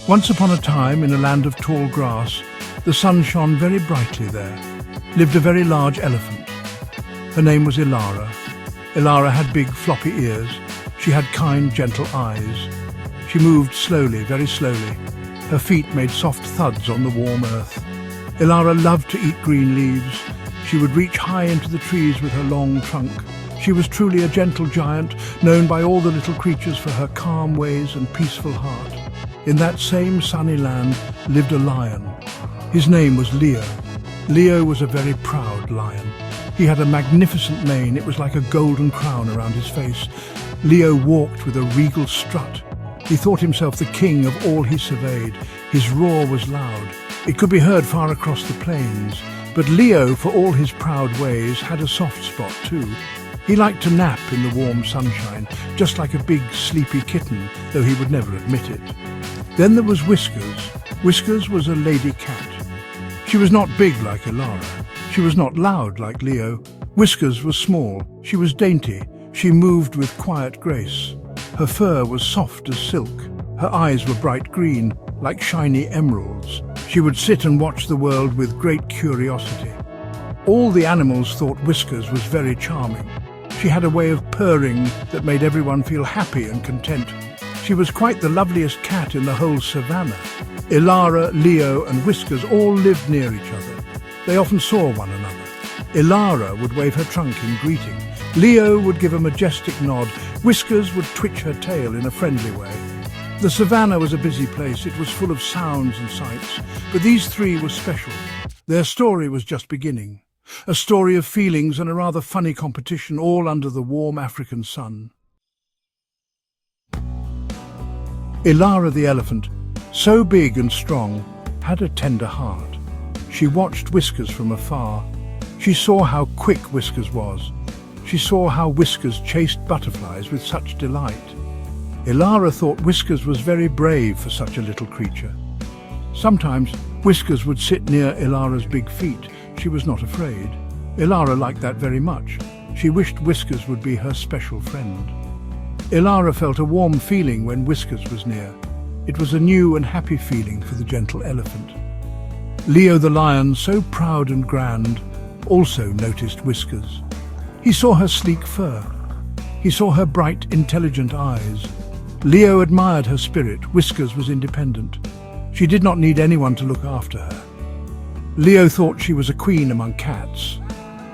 Once upon a time, in a land of tall grass, the sun shone very brightly there, lived a very large elephant. Her name was Ilara. Ilara had big floppy ears. She had kind, gentle eyes. She moved slowly, very slowly. Her feet made soft thuds on the warm earth. Ilara loved to eat green leaves. She would reach high into the trees with her long trunk. She was truly a gentle giant, known by all the little creatures for her calm ways and peaceful heart. In that same sunny land lived a lion. His name was Leo. Leo was a very proud lion. He had a magnificent mane. It was like a golden crown around his face. Leo walked with a regal strut. He thought himself the king of all he surveyed. His roar was loud. It could be heard far across the plains. But Leo, for all his proud ways, had a soft spot too. He liked to nap in the warm sunshine, just like a big, sleepy kitten, though he would never admit it. Then there was Whiskers. Whiskers was a lady cat. She was not big like Ilara. She was not loud like Leo. Whiskers was small. She was dainty. She moved with quiet grace. Her fur was soft as silk. Her eyes were bright green, like shiny emeralds. She would sit and watch the world with great curiosity. All the animals thought Whiskers was very charming. She had a way of purring that made everyone feel happy and content. She was quite the loveliest cat in the whole savannah. Ilara, Leo and Whiskers all lived near each other. They often saw one another. Ilara would wave her trunk in greeting. Leo would give a majestic nod. Whiskers would twitch her tail in a friendly way. The savannah was a busy place. It was full of sounds and sights. But these three were special. Their story was just beginning. A story of feelings and a rather funny competition, all under the warm African sun. Ilara the elephant, so big and strong, had a tender heart. She watched Whiskers from afar. She saw how quick Whiskers was. She saw how Whiskers chased butterflies with such delight. Ilara thought Whiskers was very brave for such a little creature. Sometimes Whiskers would sit near Ilara's big feet. She was not afraid. Ilara liked that very much. She wished Whiskers would be her special friend. Ilara felt a warm feeling when Whiskers was near. It was a new and happy feeling for the gentle elephant. Leo the lion, so proud and grand, also noticed Whiskers. He saw her sleek fur. He saw her bright, intelligent eyes. Leo admired her spirit. Whiskers was independent. She did not need anyone to look after her. Leo thought she was a queen among cats.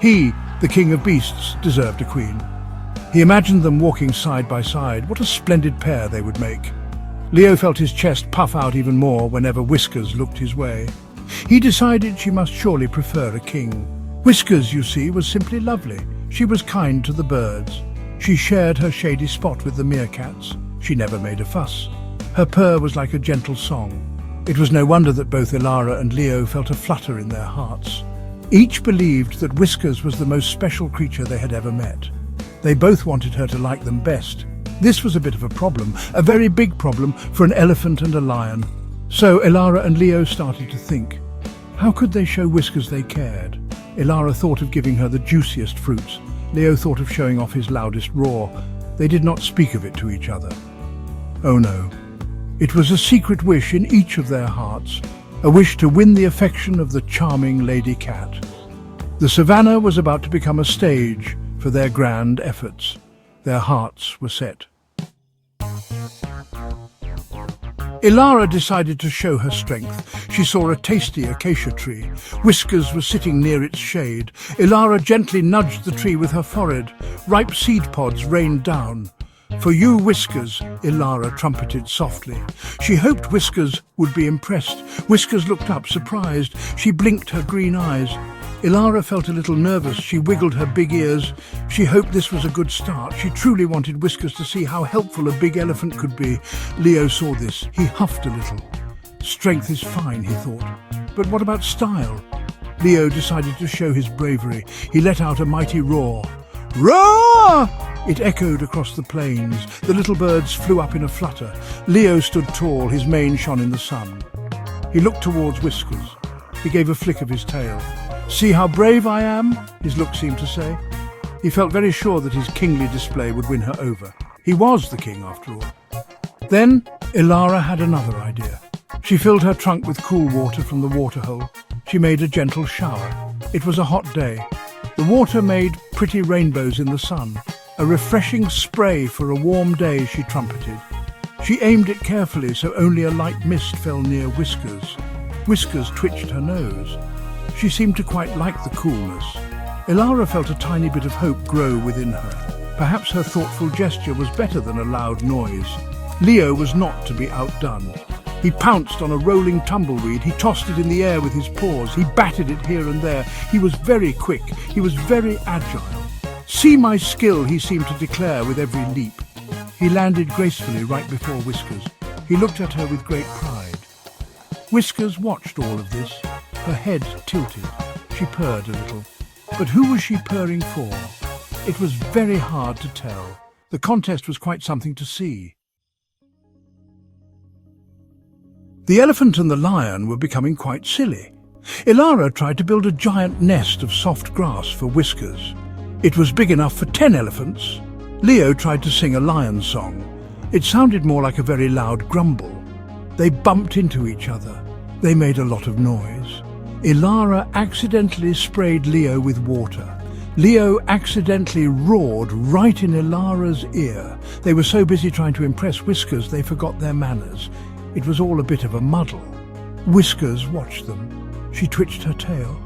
He, the king of beasts, deserved a queen. He imagined them walking side by side. What a splendid pair they would make. Leo felt his chest puff out even more whenever Whiskers looked his way. He decided she must surely prefer a king. Whiskers, you see, was simply lovely. She was kind to the birds. She shared her shady spot with the meerkats. She never made a fuss. Her purr was like a gentle song. It was no wonder that both Ilara and Leo felt a flutter in their hearts. Each believed that Whiskers was the most special creature they had ever met. They both wanted her to like them best. This was a bit of a problem, a very big problem for an elephant and a lion. So Ilara and Leo started to think. How could they show Whiskers they cared? Ilara thought of giving her the juiciest fruits. Leo thought of showing off his loudest roar. They did not speak of it to each other. Oh no. It was a secret wish in each of their hearts, a wish to win the affection of the charming lady cat. The savannah was about to become a stage for their grand efforts. Their hearts were set. Ilara decided to show her strength. She saw a tasty acacia tree. Whiskers was sitting near its shade. Ilara gently nudged the tree with her forehead. Ripe seed pods rained down. "For you, Whiskers," Ilara trumpeted softly. She hoped Whiskers would be impressed. Whiskers looked up, surprised. She blinked her green eyes. Ilara felt a little nervous. She wiggled her big ears. She hoped this was a good start. She truly wanted Whiskers to see how helpful a big elephant could be. Leo saw this. He huffed a little. Strength is fine, he thought. But what about style? Leo decided to show his bravery. He let out a mighty roar. Roar! It echoed across the plains. The little birds flew up in a flutter. Leo stood tall. His mane shone in the sun. He looked towards Whiskers. He gave a flick of his tail. "See how brave I am?" his look seemed to say. He felt very sure that his kingly display would win her over. He was the king, after all. Then Ilara had another idea. She filled her trunk with cool water from the waterhole. She made a gentle shower. It was a hot day. The water made pretty rainbows in the sun. A refreshing spray for a warm day, she trumpeted. She aimed it carefully so only a light mist fell near Whiskers. Whiskers twitched her nose. She seemed to quite like the coolness. Ilara felt a tiny bit of hope grow within her. Perhaps her thoughtful gesture was better than a loud noise. Leo was not to be outdone. He pounced on a rolling tumbleweed. He tossed it in the air with his paws. He batted it here and there. He was very quick. He was very agile. "See my skill," he seemed to declare with every leap. He landed gracefully right before Whiskers. He looked at her with great pride. Whiskers watched all of this. Her head tilted. She purred a little. But who was she purring for? It was very hard to tell. The contest was quite something to see. The elephant and the lion were becoming quite silly. Ilara tried to build a giant nest of soft grass for Whiskers. It was big enough for 10 elephants. Leo tried to sing a lion song. It sounded more like a very loud grumble. They bumped into each other. They made a lot of noise. Ilara accidentally sprayed Leo with water. Leo accidentally roared right in Ilara's ear. They were so busy trying to impress Whiskers they forgot their manners. It was all a bit of a muddle. Whiskers watched them. She twitched her tail.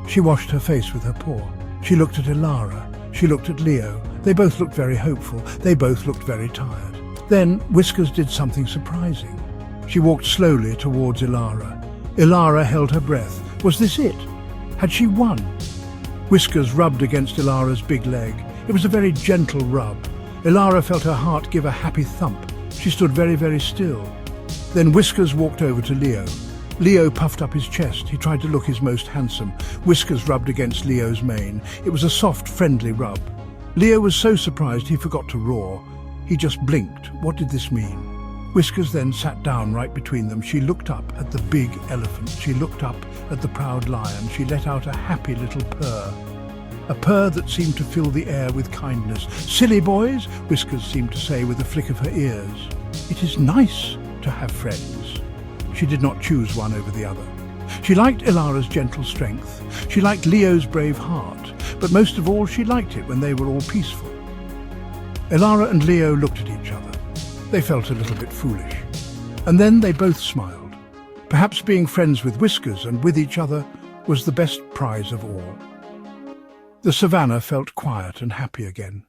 She washed her face with her paw. She looked at Ilara. She looked at Leo. They both looked very hopeful. They both looked very tired. Then Whiskers did something surprising. She walked slowly towards Ilara. Ilara held her breath. Was this it? Had she won? Whiskers rubbed against Ilara's big leg. It was a very gentle rub. Ilara felt her heart give a happy thump. She stood very, very still. Then Whiskers walked over to Leo. Leo puffed up his chest. He tried to look his most handsome. Whiskers rubbed against Leo's mane. It was a soft, friendly rub. Leo was so surprised he forgot to roar. He just blinked. What did this mean? Whiskers then sat down right between them. She looked up at the big elephant. She looked up at the proud lion. She let out a happy little purr. A purr that seemed to fill the air with kindness. "Silly boys," Whiskers seemed to say with a flick of her ears. "It is nice to have friends." She did not choose one over the other. She liked Ilara's gentle strength. She liked Leo's brave heart. But most of all, she liked it when they were all peaceful. Ilara and Leo looked at each other. They felt a little bit foolish. And then they both smiled. Perhaps being friends with Whiskers and with each other was the best prize of all. The savannah felt quiet and happy again.